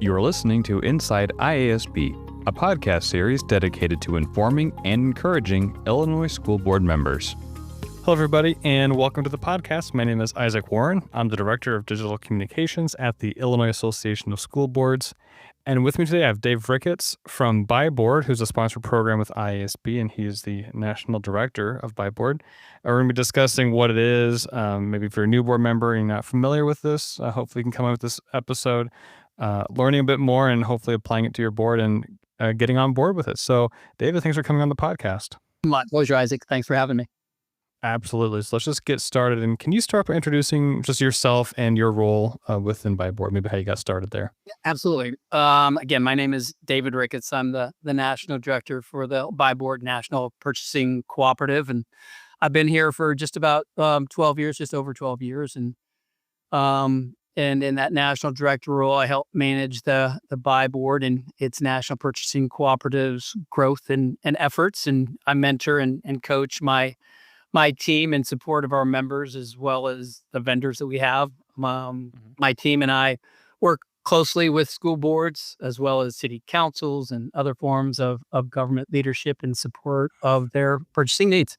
You are listening to Inside IASB, a podcast series dedicated to informing and encouraging Illinois School Board members. Hello, everybody, and welcome to the podcast. My name is Isaac Warren. I'm the Director of Digital Communications at the Illinois Association of School Boards. And with me today, I have Dave Ricketts from BuyBoard, who's a sponsored program with IASB, and he is the National Director of BuyBoard. We're going to be discussing what it is. Maybe if you're a new board member and you're not familiar with this, hopefully you can come up with this episode, learning a bit more and hopefully applying it to your board and getting on board with it. So, David, thanks for coming on the podcast. My pleasure, Isaac. Thanks for having me. Absolutely. So let's just get started. And can you start by introducing just yourself and your role within BuyBoard, maybe how you got started there? Yeah, absolutely. Again, my name is David Ricketts. I'm the National Director for the BuyBoard National Purchasing Cooperative. And I've been here for just about 12 years, just over 12 years. And in that National Director role, I help manage the BuyBoard and its National Purchasing Cooperative's growth and efforts. And I mentor and coach my team in support of our members, as well as the vendors that we have. My team and I work closely with school boards, as well as city councils and other forms of government leadership in support of their purchasing needs.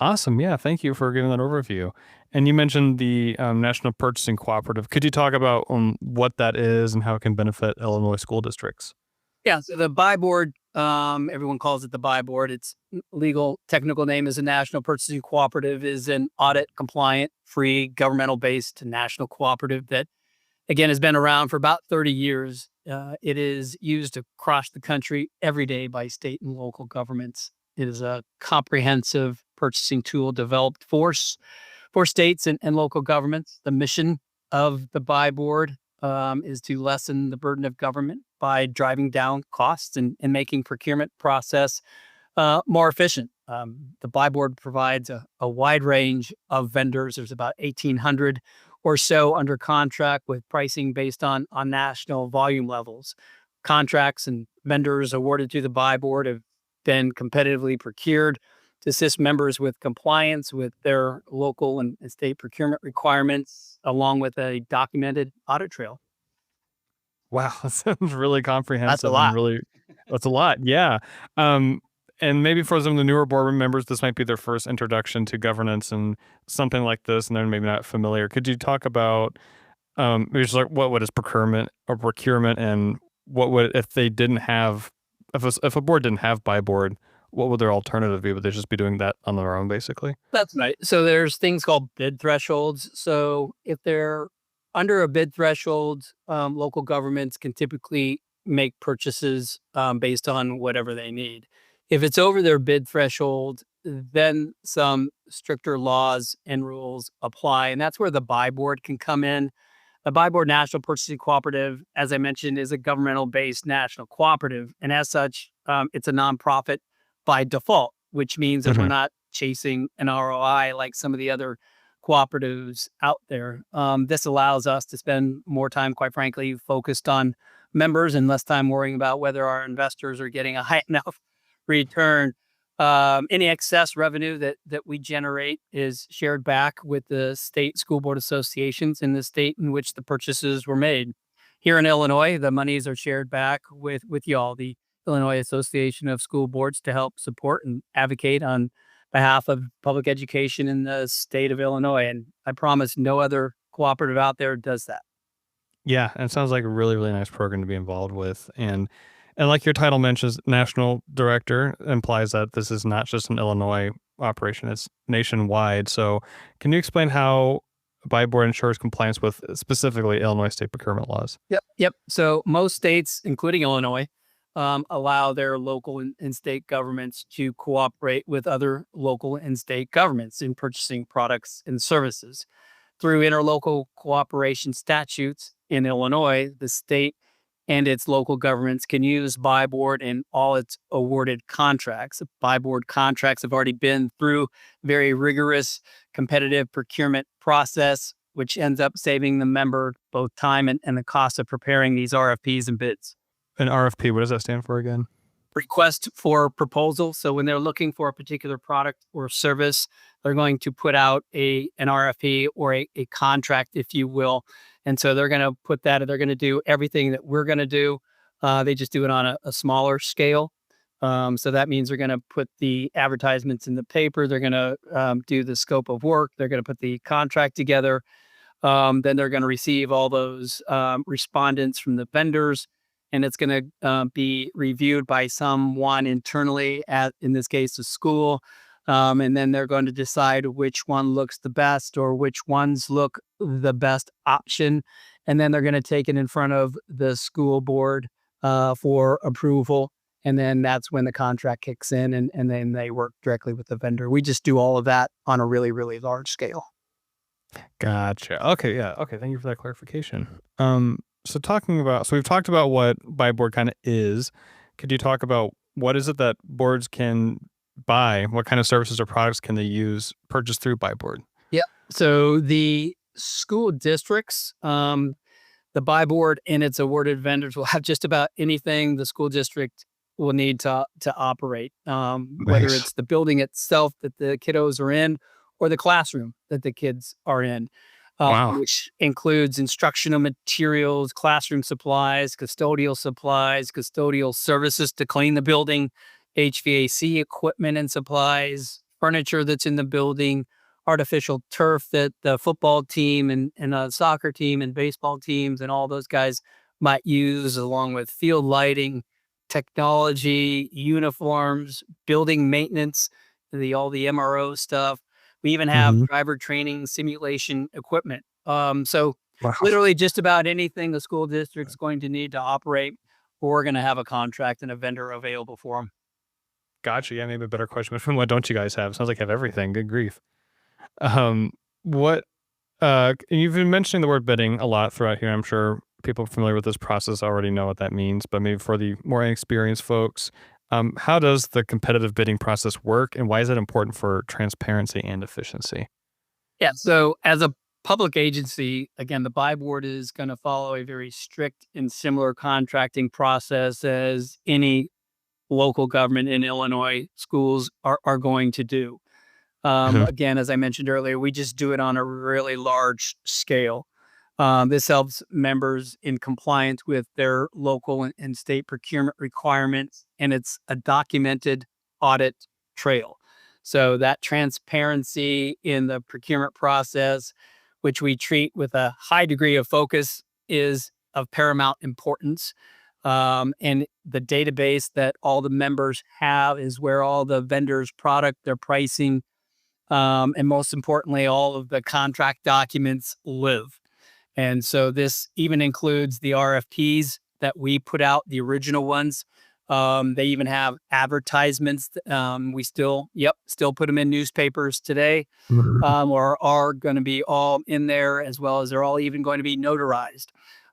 Awesome. Yeah. Thank you for giving that overview. And you mentioned the National Purchasing Cooperative. Could you talk about what that is and how it can benefit Illinois school districts? Yeah. So the BuyBoard, everyone calls it the BuyBoard. Its legal technical name is a National Purchasing Cooperative, is an audit compliant, free, governmental based national cooperative that, again, has been around for about 30 years. It is used across the country every day by state and local governments. It is a comprehensive purchasing tool developed for states and local governments. The mission of the BuyBoard is to lessen the burden of government by driving down costs and making procurement process more efficient. The BuyBoard provides a wide range of vendors. There's about 1,800 or so under contract with pricing based on national volume levels. Contracts and vendors awarded to the BuyBoard have been competitively procured to assist members with compliance with their local and state procurement requirements, along with a documented audit trail. Wow, that sounds really comprehensive. That's a lot. That's a lot. Yeah. And maybe for some of the newer board members, this might be their first introduction to governance and something like this, and they're maybe not familiar. Could you talk about maybe just like what is procurement, and what would, if they didn't have, if a board didn't have BuyBoard, what would their alternative be? Would they just be doing that on their own, basically? That's right. So there's things called bid thresholds. So if they're under a bid threshold, local governments can typically make purchases based on whatever they need. If it's over their bid threshold, then some stricter laws and rules apply. And that's where the BuyBoard can come in. The BuyBoard National Purchasing Cooperative, as I mentioned, is a governmental-based national cooperative. And as such, it's a nonprofit by default, which means that we're not chasing an ROI like some of the other cooperatives out there. This allows us to spend more time, quite frankly, focused on members and less time worrying about whether our investors are getting a high enough return. Any excess revenue that we generate is shared back with the state school board associations in the state in which the purchases were made. Here in Illinois, the monies are shared back with y'all, the Illinois Association of School Boards, to help support and advocate on behalf of public education in the state of Illinois. And I promise no other cooperative out there does that. Yeah, and it sounds like a really, really nice program to be involved with. And like your title mentions, National Director implies that this is not just an Illinois operation, it's nationwide. So can you explain how BuyBoard ensures compliance with specifically Illinois state procurement laws? Yep. So most states, including Illinois, allow their local and state governments to cooperate with other local and state governments in purchasing products and services. Through interlocal cooperation statutes in Illinois, the state and its local governments can use BuyBoard in all its awarded contracts. BuyBoard contracts have already been through very rigorous competitive procurement process, which ends up saving the member both time and the cost of preparing these RFPs and bids. An RFP, what does that stand for again? Request for proposal. So when they're looking for a particular product or service, they're going to put out an RFP or a contract, if you will. And so they're going to put that, they're going to do everything that we're going to do. They just do it on a smaller scale. So that means they're going to put the advertisements in the paper. They're going to do the scope of work. They're going to put the contract together. Then they're going to receive all those respondents from the vendors, and it's going to be reviewed by someone internally in this case, the school. And then they're going to decide which one looks the best or which ones look the best option. And then they're going to take it in front of the school board for approval. And then that's when the contract kicks in, and then they work directly with the vendor. We just do all of that on a really, really large scale. Gotcha. Okay, yeah. Okay, thank you for that clarification. So we've talked about what BuyBoard kind of is. Could you talk about what is it that boards can buy? What kind of services or products can they purchase through BuyBoard? Yeah. So the school districts, the BuyBoard and its awarded vendors will have just about anything the school district will need to operate, whether it's the building itself that the kiddos are in or the classroom that the kids are in, Wow. which includes instructional materials, classroom supplies, custodial services to clean the building, HVAC equipment and supplies, furniture that's in the building, artificial turf that the football team and soccer team and baseball teams and all those guys might use, along with field lighting, technology, uniforms, building maintenance, all the MRO stuff. We even have driver training simulation equipment. So Wow. literally just about anything the school district's going to need to operate, we're going to have a contract and a vendor available for them. Gotcha. Yeah, maybe a better question. But what don't you guys have? Sounds like you have everything. Good grief. What? You've been mentioning the word bidding a lot throughout here. I'm sure people familiar with this process already know what that means. But maybe for the more inexperienced folks, how does the competitive bidding process work, and why is it important for transparency and efficiency? Yeah. So as a public agency, again, the BuyBoard is going to follow a very strict and similar contracting process as any local government in Illinois schools are going to do. Again, as I mentioned earlier, we just do it on a really large scale. This helps members in compliance with their local and state procurement requirements, and it's a documented audit trail. So that transparency in the procurement process, which we treat with a high degree of focus, is of paramount importance. And the database that all the members have is where all the vendors' product, their pricing, and most importantly, all of the contract documents live. And so this even includes the RFPs that we put out, the original ones. They even have advertisements. We still put them in newspapers today, or are going to be all in there, as well as they're all even going to be notarized.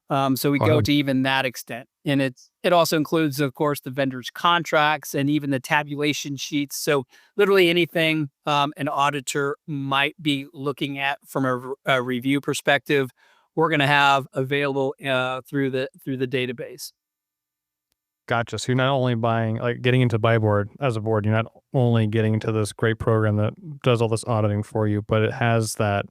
So we go to even that extent. And it also includes, of course, the vendor's contracts and even the tabulation sheets. So literally anything an auditor might be looking at from a review perspective, we're going to have available through the database. Gotcha. So you're not only getting into BuyBoard as a board, you're not only getting into this great program that does all this auditing for you, but it has the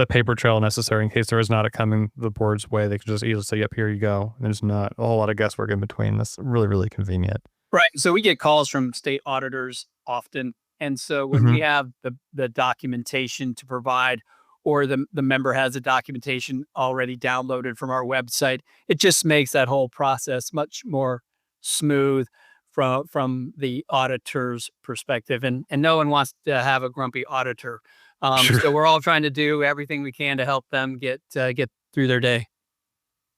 paper trail necessary in case there is not a coming the board's way. They can just easily say, yep, here you go. And there's not a whole lot of guesswork in between. That's really, really convenient. Right. So we get calls from state auditors often. And so when we have the documentation to provide, or the member has a documentation already downloaded from our website, it just makes that whole process much more smooth from the auditor's perspective. And no one wants to have a grumpy auditor. Sure. So we're all trying to do everything we can to help them get through their day.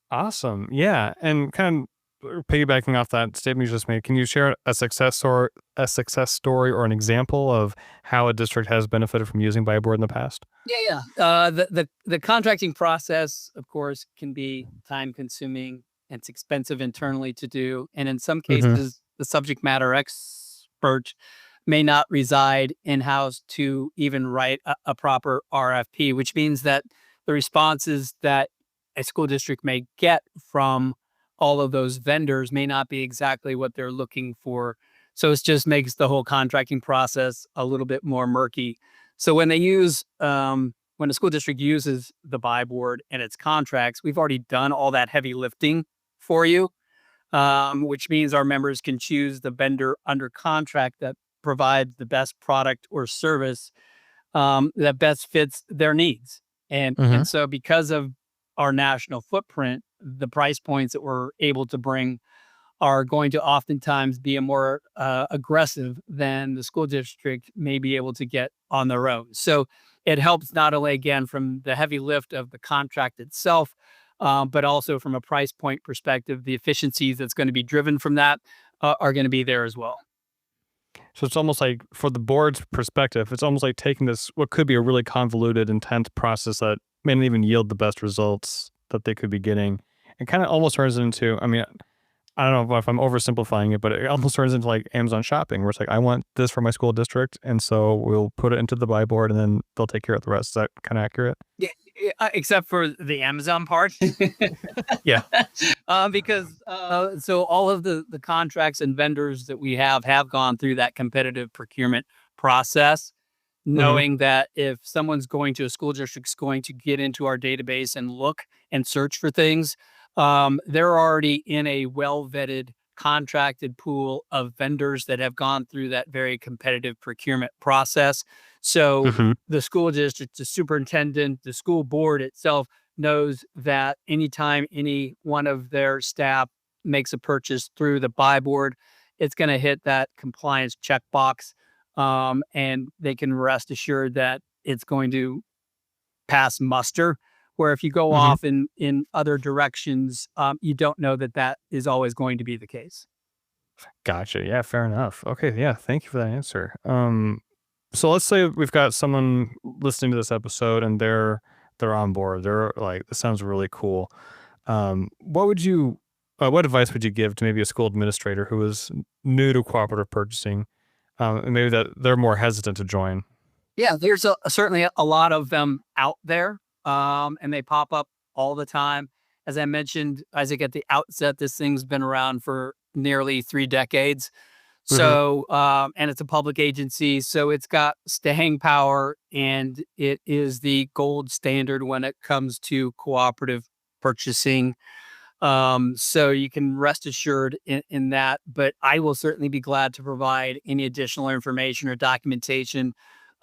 Awesome. Yeah. And kind of piggybacking off that statement you just made, can you share a success story or an example of how a district has benefited from using BuyBoard in the past? Yeah. The contracting process, of course, can be time consuming. It's expensive internally to do. And in some cases, the subject matter expert may not reside in-house to even write a proper RFP, which means that the responses that a school district may get from all of those vendors may not be exactly what they're looking for. So it just makes the whole contracting process a little bit more murky. So when they use when a school district uses the BuyBoard and its contracts, we've already done all that heavy lifting for you, which means our members can choose the vendor under contract that provides the best product or service that best fits their needs. And so because of our national footprint, the price points that we're able to bring are going to oftentimes be a more aggressive than the school district may be able to get on their own. So it helps not only, again, from the heavy lift of the contract itself, but also from a price point perspective, the efficiencies that's going to be driven from that are going to be there as well. So it's almost like, for the board's perspective, it's almost like taking this, what could be a really convoluted, intense process that may not even yield the best results that they could be getting, and kind of almost turns it into, I mean, I don't know if I'm oversimplifying it, but it almost turns into like Amazon shopping, where it's like, I want this for my school district, and so we'll put it into the BuyBoard, and then they'll take care of the rest. Is that kind of accurate? Yeah, except for the Amazon part. Yeah. Because so all of the contracts and vendors that we have gone through that competitive procurement process, knowing that if someone's going to a school district's going to get into our database and look and search for things, they're already in a well-vetted, contracted pool of vendors that have gone through that very competitive procurement process. So the school district, the superintendent, the school board itself knows that anytime any one of their staff makes a purchase through the BuyBoard, it's going to hit that compliance checkbox, and they can rest assured that it's going to pass muster. Where if you go off in other directions, you don't know that is always going to be the case. Gotcha. Yeah, fair enough. Okay. Yeah. Thank you for that answer. So let's say we've got someone listening to this episode and they're on board. They're like, this sounds really cool. What advice would you give to maybe a school administrator who is new to cooperative purchasing, and maybe that they're more hesitant to join? Yeah, there's certainly a lot of them out there. And they pop up all the time. As I mentioned, Isaac, at the outset, this thing's been around for nearly 3 decades. So, and it's a public agency, so it's got staying power, and it is the gold standard when it comes to cooperative purchasing. So you can rest assured in that, but I will certainly be glad to provide any additional information or documentation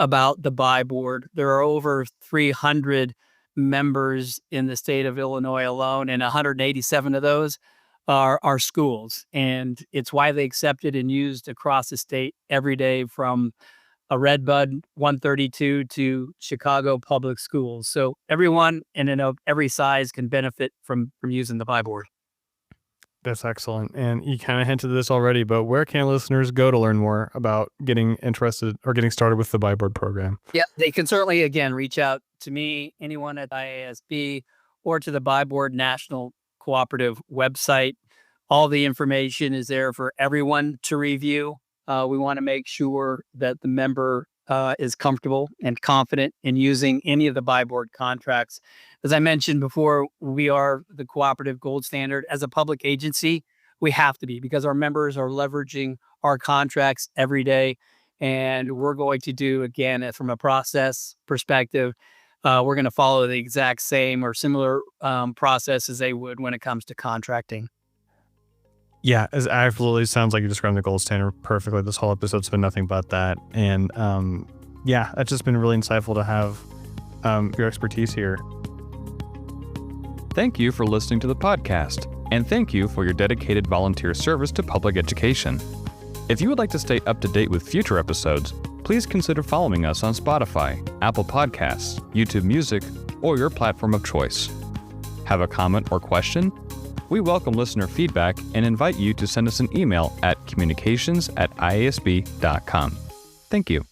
about the BuyBoard. There are over 300 members in the state of Illinois alone, and 187 of those are schools. And it's widely accepted and used across the state every day, from a Redbud 132 to Chicago public schools. So everyone and every size can benefit from using the BuyBoard. That's excellent. And you kind of hinted this already, but where can listeners go to learn more about getting interested or getting started with the BuyBoard program? Yeah, they can certainly, again, reach out to me, anyone at IASB, or to the BuyBoard National Cooperative website. All the information is there for everyone to review. We want to make sure that the member is comfortable and confident in using any of the BuyBoard contracts. As I mentioned before, we are the cooperative gold standard. As a public agency, we have to be, because our members are leveraging our contracts every day. And we're going to do, again, from a process perspective, we're going to follow the exact same or similar process as they would when it comes to contracting. Yeah, it absolutely sounds like you described the gold standard perfectly. This whole episode's been nothing but that. And yeah, it's just been really insightful to have your expertise here. Thank you for listening to the podcast, and thank you for your dedicated volunteer service to public education. If you would like to stay up to date with future episodes, please consider following us on Spotify, Apple Podcasts, YouTube Music, or your platform of choice. Have a comment or question? We welcome listener feedback and invite you to send us an email at communications@iasb.com. Thank you.